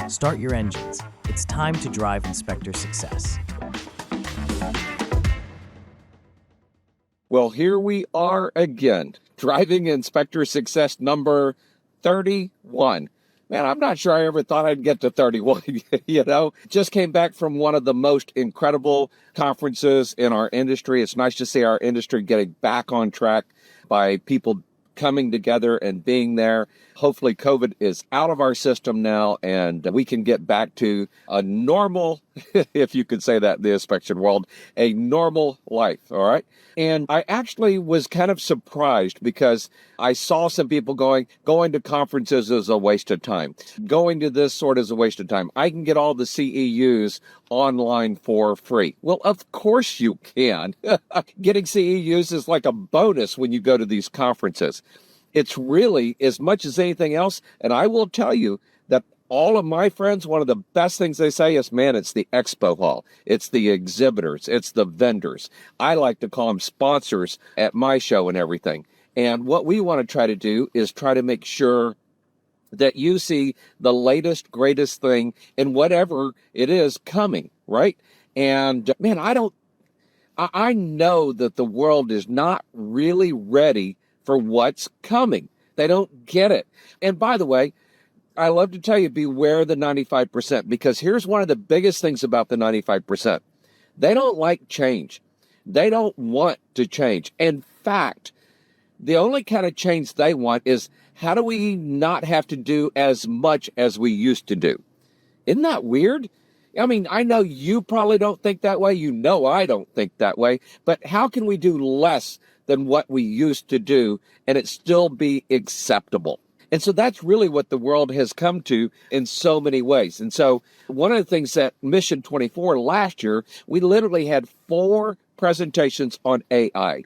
Start your engines. It's time to drive Inspector success. Well, here we are again, driving Inspector success number 31. Man, I'm not sure I ever thought I'd get to 31, Just came back from one of the most incredible conferences in our industry. It's nice to see our industry getting back on track by people coming together and being there. Hopefully COVID is out of our system now and we can get back to a normal, if you could say that in the inspection world, a normal life, all right? And I actually was kind of surprised because I saw some people going to conferences is a waste of time. Going to this sort is a waste of time. I can get all the CEUs online for free. Well, of course you can. Getting CEUs is like a bonus when you go to these conferences. It's really, as much as anything else, and I will tell you that all of my friends, one of the best things they say is, man, it's the expo hall. It's the exhibitors. It's the vendors. I like to call them sponsors at my show and everything. And what we want to try to do is try to make sure that you see the latest, greatest thing in whatever it is coming, right? And man, I know that the world is not really ready for what's coming. They don't get it. And by the way, I love to tell you, beware the 95%, because here's one of the biggest things about the 95%. They don't like change. They don't want to change. In fact, the only kind of change they want is, how do we not have to do as much as we used to do? Isn't that weird? I mean, I know you probably don't think that way. You know I don't think that way. But how can we do less than what we used to do and it still be acceptable? And so that's really what the world has come to in so many ways. And so one of the things that Mission 24 last year, we literally had 4 presentations on AI.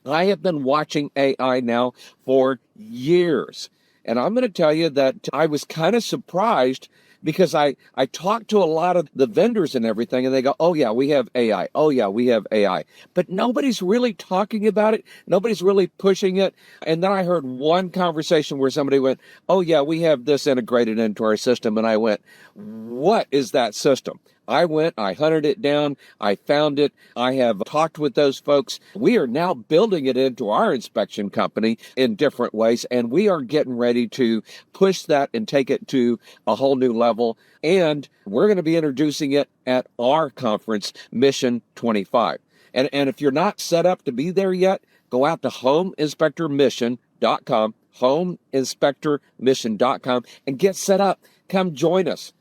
I have been watching AI now for years. And I'm going to tell you that I was kind of surprised because I talked to a lot of the vendors and everything, and they go, oh, yeah, we have AI. Oh, yeah, we have AI. But nobody's really talking about it. Nobody's really pushing it. And then I heard one conversation where somebody went, oh, yeah, we have this integrated into our system. And I went, what is that system? I went, I hunted it down, I found it, I have talked with those folks. We are now building it into our inspection company in different ways, and we are getting ready to push that and take it to a whole new level. And we're going to be introducing it at our conference, Mission 25. And if you're not set up to be there yet, go out to homeinspectormission.com, homeinspectormission.com, and get set up. Come join us.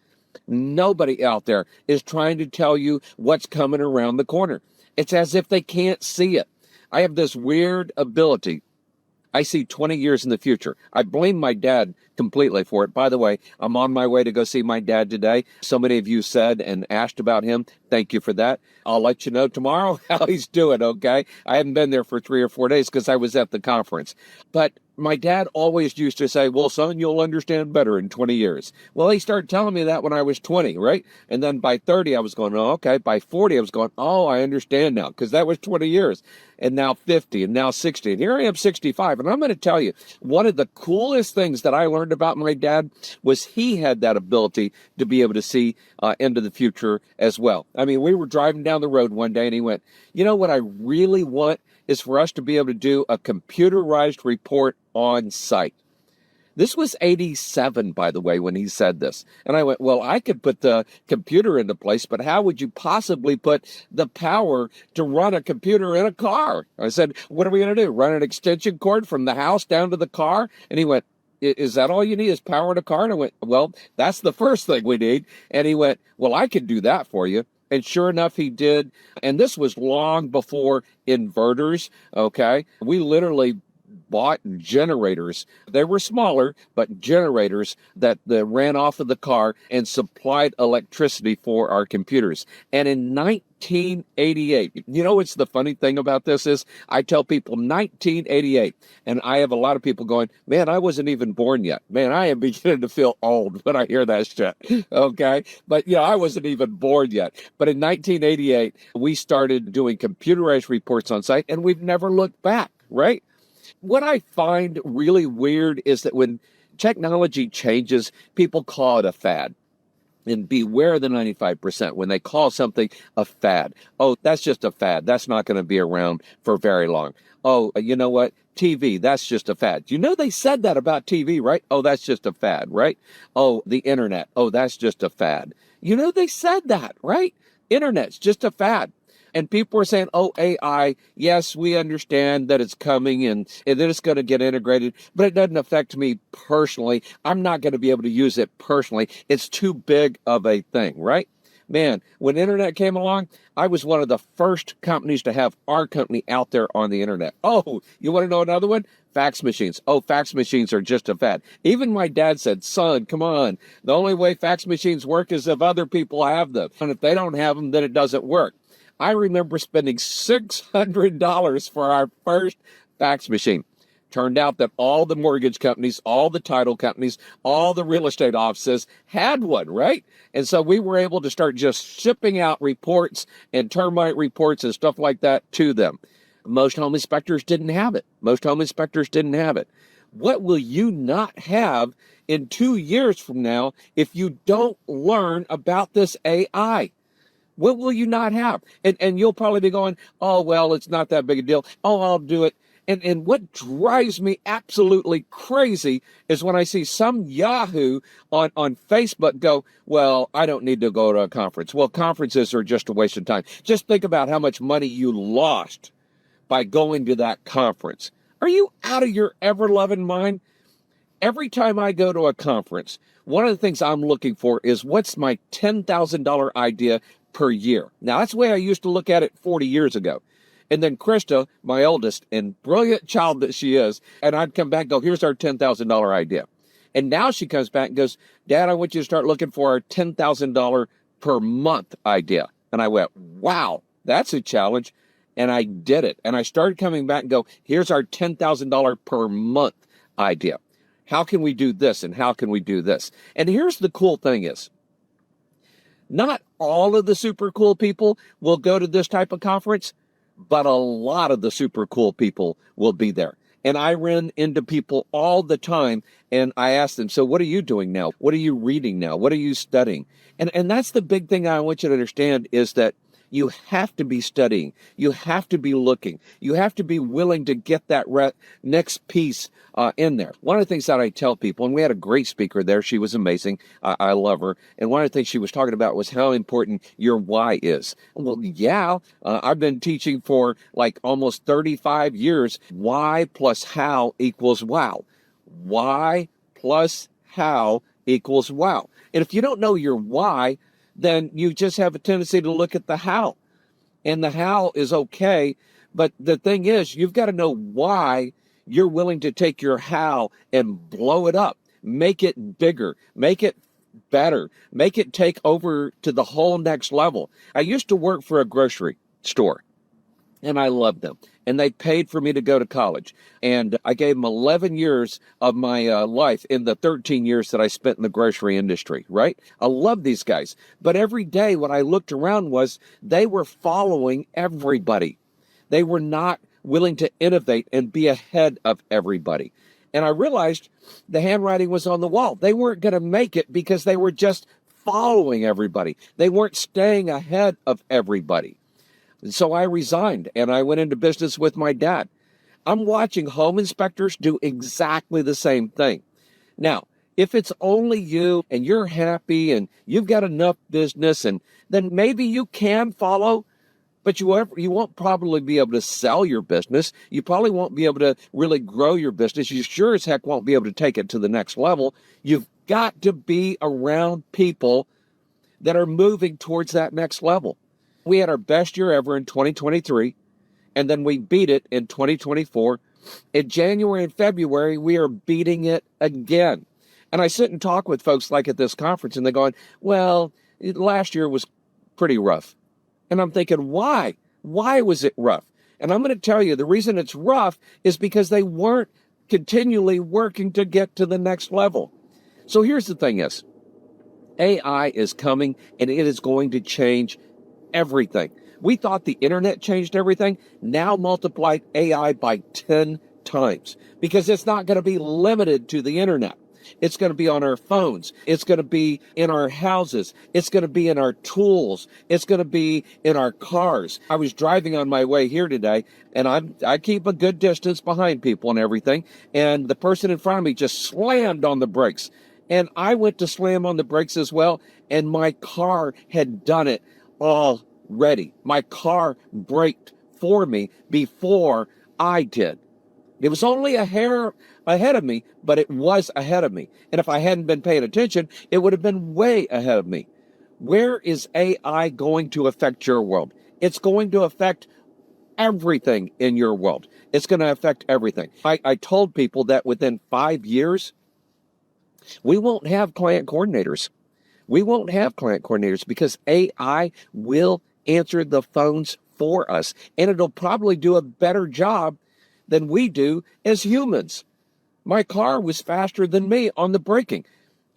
Nobody out there is trying to tell you what's coming around the corner. It's as if they can't see it. I have this weird ability. I see 20 years in the future. I blame my dad completely for it. By the way, I'm on my way to go see my dad today. So many of you said and asked about him. Thank you for that. I'll let you know tomorrow how he's doing, okay? I haven't been there for 3 or 4 days because I was at the conference. But my dad always used to say, well, son, you'll understand better in 20 years. Well, he started telling me that when I was 20, right? And then by 30, I was going, oh, okay. By 40, I was going, oh, I understand now, because that was 20 years. And now 50, and now 60. And here I am, 65. And I'm going to tell you, one of the coolest things that I learned about my dad was he had that ability to be able to see into the future as well. I mean, we were driving down the road one day, and he went, you know what I really want is for us to be able to do a computerized report on site. This was 87, by the way, when he said this. And I went, well, I could put the computer into place, but how would you possibly put the power to run a computer in a car? I said, what are we going to do? Run an extension cord from the house down to the car? And he went, is that all you need is power in a car? And I went, well, that's the first thing we need. And he went, well, I could do that for you. And sure enough, he did. And this was long before inverters, okay? We literally bought generators. They were smaller, but generators that ran off of the car and supplied electricity for our computers. And in 1988, you know what's the funny thing about this is? I tell people 1988, and I have a lot of people going, man, I wasn't even born yet. Man, I am beginning to feel old when I hear that shit, okay? But yeah, I wasn't even born yet. But in 1988, we started doing computerized reports on site, and we've never looked back, right? What I find really weird is that when technology changes, people call it a fad. And beware the 95% when they call something a fad. Oh, that's just a fad. That's not going to be around for very long. Oh, you know what? TV, that's just a fad. You know, they said that about TV, right? Oh, that's just a fad, right? Oh, the internet. Oh, that's just a fad. You know, they said that, right? Internet's just a fad. And people were saying, oh, AI, yes, we understand that it's coming and that it's going to get integrated, but it doesn't affect me personally. I'm not going to be able to use it personally. It's too big of a thing, right? Man, when internet came along, I was one of the first companies to have our company out there on the internet. Oh, you want to know another one? Fax machines. Oh, fax machines are just a fad. Even my dad said, son, come on. The only way fax machines work is if other people have them. And if they don't have them, then it doesn't work. I remember spending $600 for our first fax machine. Turned out that all the mortgage companies, all the title companies, all the real estate offices had one, right? And so we were able to start just shipping out reports and termite reports and stuff like that to them. Most home inspectors didn't have it. Most home inspectors didn't have it. What will you not have in 2 years from now if you don't learn about this AI? What will you not have? And you'll probably be going, oh, well, it's not that big a deal. Oh, I'll do it. And what drives me absolutely crazy is when I see some Yahoo on Facebook go, well, I don't need to go to a conference. Well, conferences are just a waste of time. Just think about how much money you lost by going to that conference. Are you out of your ever-loving mind? Every time I go to a conference, one of the things I'm looking for is what's my $10,000 idea per year. Now, that's the way I used to look at it 40 years ago. And then Krista, my oldest and brilliant child that she is, and I'd come back and go, here's our $10,000 idea. And now she comes back and goes, Dad, I want you to start looking for our $10,000 per month idea. And I went, wow, that's a challenge. And I did it. And I started coming back and go, here's our $10,000 per month idea. How can we do this and how can we do this? And here's the cool thing is, not all of the super cool people will go to this type of conference, but a lot of the super cool people will be there. And I run into people all the time and I ask them, so what are you doing now? What are you reading now? What are you studying? And that's the big thing I want you to understand is that you have to be studying. You have to be looking. You have to be willing to get that next piece in there. One of the things that I tell people, and we had a great speaker there. She was amazing. I love her. And one of the things she was talking about was how important your why is. Well, yeah, I've been teaching for like almost 35 years. Why plus how equals wow. Why plus how equals wow. And if you don't know your why, then you just have a tendency to look at the how. And the how is okay. But the thing is, you've got to know why you're willing to take your how and blow it up, make it bigger, make it better, make it take over to the whole next level. I used to work for a grocery store and I loved them. And they paid for me to go to college. And I gave them 11 years of my life in the 13 years that I spent in the grocery industry, right? I love these guys. But every day what I looked around was they were following everybody. They were not willing to innovate and be ahead of everybody. And I realized the handwriting was on the wall. They weren't going to make it because they were just following everybody. They weren't staying ahead of everybody. So I resigned and I went into business with my dad. I'm watching home inspectors do exactly the same thing. Now, if it's only you and you're happy and you've got enough business, and then maybe you can follow, but you won't probably be able to sell your business. You probably won't be able to really grow your business. You sure as heck won't be able to take it to the next level. You've got to be around people that are moving towards that next level. We had our best year ever in 2023, and then we beat it in 2024. In January and February, we are beating it again. And I sit and talk with folks like at this conference, and they're going, well, last year was pretty rough. And I'm thinking, why? Why was it rough? And I'm going to tell you, the reason it's rough is because they weren't continually working to get to the next level. So here's the thing is, AI is coming, and it is going to change everything. We thought the internet changed everything. Now multiply AI by 10 times because it's not going to be limited to the internet. It's going to be on our phones. It's going to be in our houses. It's going to be in our tools. It's going to be in our cars. I was driving on my way here today, and I keep a good distance behind people and everything, and the person in front of me just slammed on the brakes. And I went to slam on the brakes as well, and my car had done it already. My car braked for me before I did. It was only a hair ahead of me, but it was ahead of me. And if I hadn't been paying attention, it would have been way ahead of me. Where is AI going to affect your world? It's going to affect everything in your world. It's going to affect everything. I told people that within 5 years, we won't have client coordinators. We won't have client coordinators because AI will answer the phones for us, and it'll probably do a better job than we do as humans. My car was faster than me on the braking.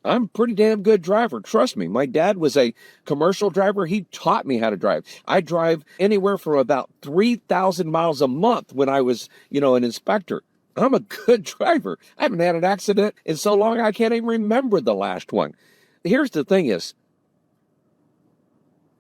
I'm a pretty damn good driver. Trust me. My dad was a commercial driver. He taught me how to drive. I drive anywhere from about 3,000 miles a month when I was, an inspector. I'm a good driver. I haven't had an accident in so long I can't even remember the last one. Here's the thing is,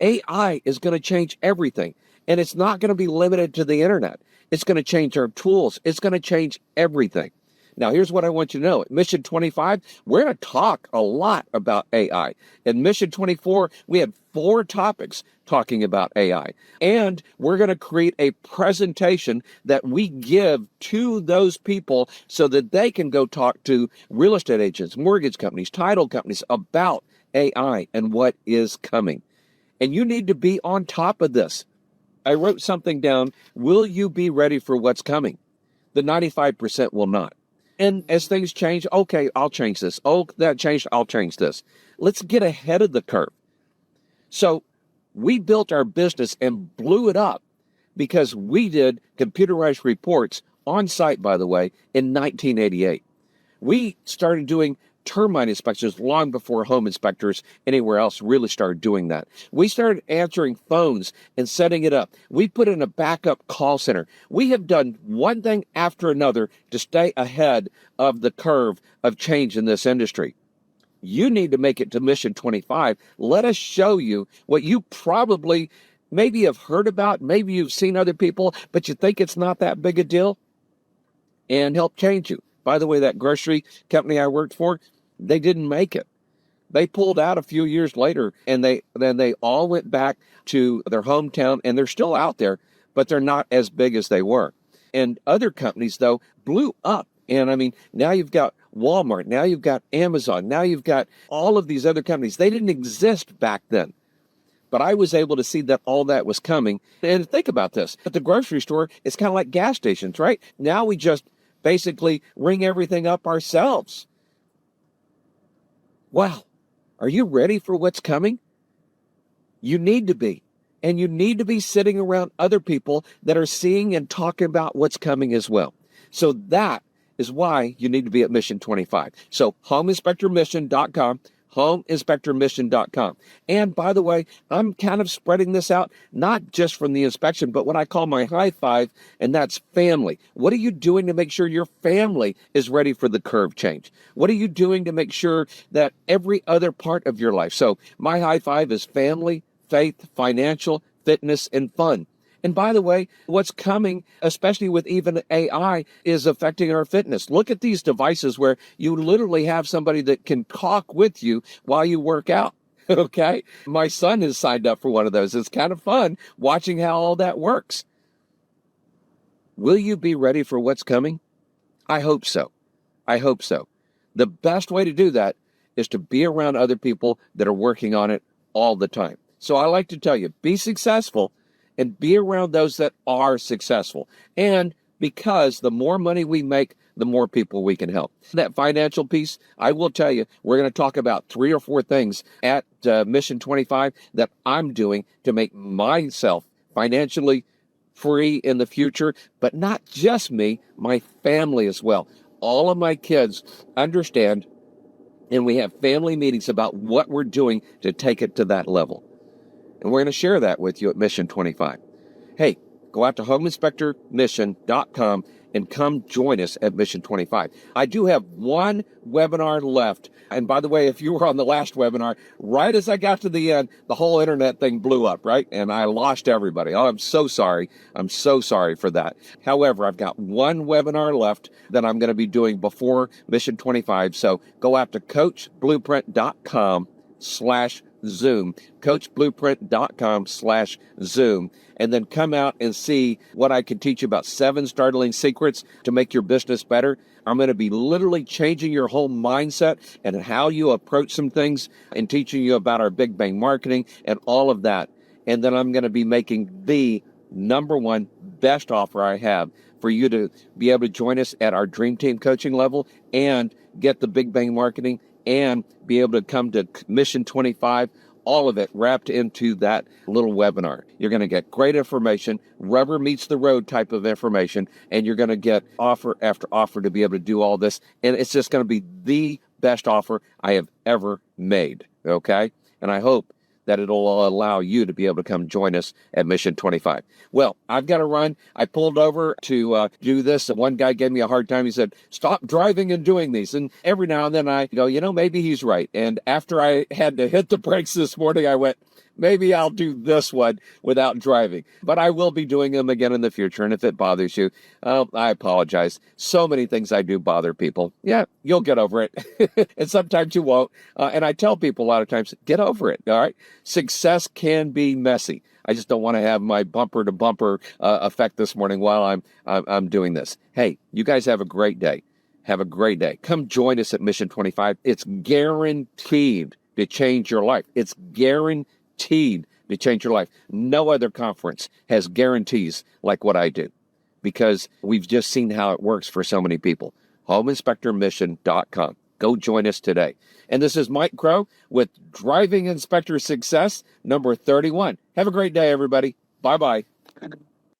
AI is going to change everything, and it's not going to be limited to the internet. It's going to change our tools. It's going to change everything. Now, here's what I want you to know. At Mission 25, we're going to talk a lot about AI. At Mission 24, we had 4 topics talking about AI. And we're going to create a presentation that we give to those people so that they can go talk to real estate agents, mortgage companies, title companies about AI and what is coming. And you need to be on top of this. I wrote something down. Will you be ready for what's coming? The 95% will not. And as things change, okay, I'll change this. Oh, that changed, I'll change this. Let's get ahead of the curve. So we built our business and blew it up because we did computerized reports on site, by the way, in 1988. We started doing termite inspections long before home inspectors anywhere else really started doing that. We started answering phones and setting it up. We put in a backup call center. We have done one thing after another to stay ahead of the curve of change in this industry. You need to make it to Mission 25. Let us show you what you probably maybe have heard about, maybe you've seen other people, but you think it's not that big a deal, and help change you. By the way, that grocery company I worked for, they didn't make it. They pulled out a few years later, and then they all went back to their hometown, and they're still out there, but they're not as big as they were. And other companies, though, blew up. And I mean, now you've got Walmart, now you've got Amazon, now you've got all of these other companies. They didn't exist back then. But I was able to see that all that was coming. And think about this. At the grocery store, it's kind of like gas stations, right? Now we just basically ring everything up ourselves. Wow. Are you ready for what's coming? You need to be. And you need to be sitting around other people that are seeing and talking about what's coming as well. So that is why you need to be at Mission 25. So homeinspectormission.com, homeinspectormission.com. And by the way, I'm kind of spreading this out, not just from the inspection, but what I call my high five, and that's family. What are you doing to make sure your family is ready for the curve change? What are you doing to make sure that every other part of your life? So my high five is family, faith, financial, fitness, and fun. And by the way, what's coming, especially with even AI, is affecting our fitness. Look at these devices where you literally have somebody that can talk with you while you work out. Okay? My son has signed up for one of those. It's kind of fun watching how all that works. Will you be ready for what's coming? I hope so. I hope so. The best way to do that is to be around other people that are working on it all the time. So I like to tell you, be successful and be around those that are successful. And because the more money we make, the more people we can help. That financial piece, I will tell you, we're going to talk about 3 or 4 things at Mission 25 that I'm doing to make myself financially free in the future, but not just me, my family as well. All of my kids understand, and we have family meetings about what we're doing to take it to that level. And we're going to share that with you at Mission 25. Hey, go out to homeinspectormission.com and come join us at Mission 25. I do have one webinar left. And by the way, if you were on the last webinar, right as I got to the end, the whole internet thing blew up, right? And I lost everybody. Oh, I'm so sorry. I'm so sorry for that. However, I've got one webinar left that I'm going to be doing before Mission 25. So go out to coachblueprint.com/Zoom, coachblueprint.com/Zoom, and then come out and see what I can teach you about 7 startling secrets to make your business better. I'm going to be literally changing your whole mindset and how you approach some things and teaching you about our Big Bang marketing and all of that. And then I'm going to be making the number one best offer I have for you to be able to join us at our Dream Team coaching level and get the Big Bang marketing and be able to come to Mission 25, all of it wrapped into that little webinar. You're going to get great information, rubber meets the road type of information, and you're going to get offer after offer to be able to do all this. And it's just going to be the best offer I have ever made, okay? And I hope that it'll allow you to be able to come join us at Mission 25. Well, I've got to run. I pulled over to do this. And one guy gave me a hard time. He said, stop driving and doing these. And every now and then I go, maybe he's right. And after I had to hit the brakes this morning, I went, maybe I'll do this one without driving. But I will be doing them again in the future. And if it bothers you, I apologize. So many things I do bother people. Yeah, you'll get over it. And sometimes you won't. And I tell people a lot of times, get over it. All right. Success can be messy. I just don't want to have my bumper to bumper effect this morning while I'm doing this. Hey, you guys have a great day. Have a great day. Come join us at Mission 25. It's guaranteed to change your life. It's guaranteed to change your life. No other conference has guarantees like what I do because we've just seen how it works for so many people. HomeInspectorMission.com. Go join us today. And this is Mike Crow with Driving Inspector Success number 31. Have a great day, everybody. Bye-bye.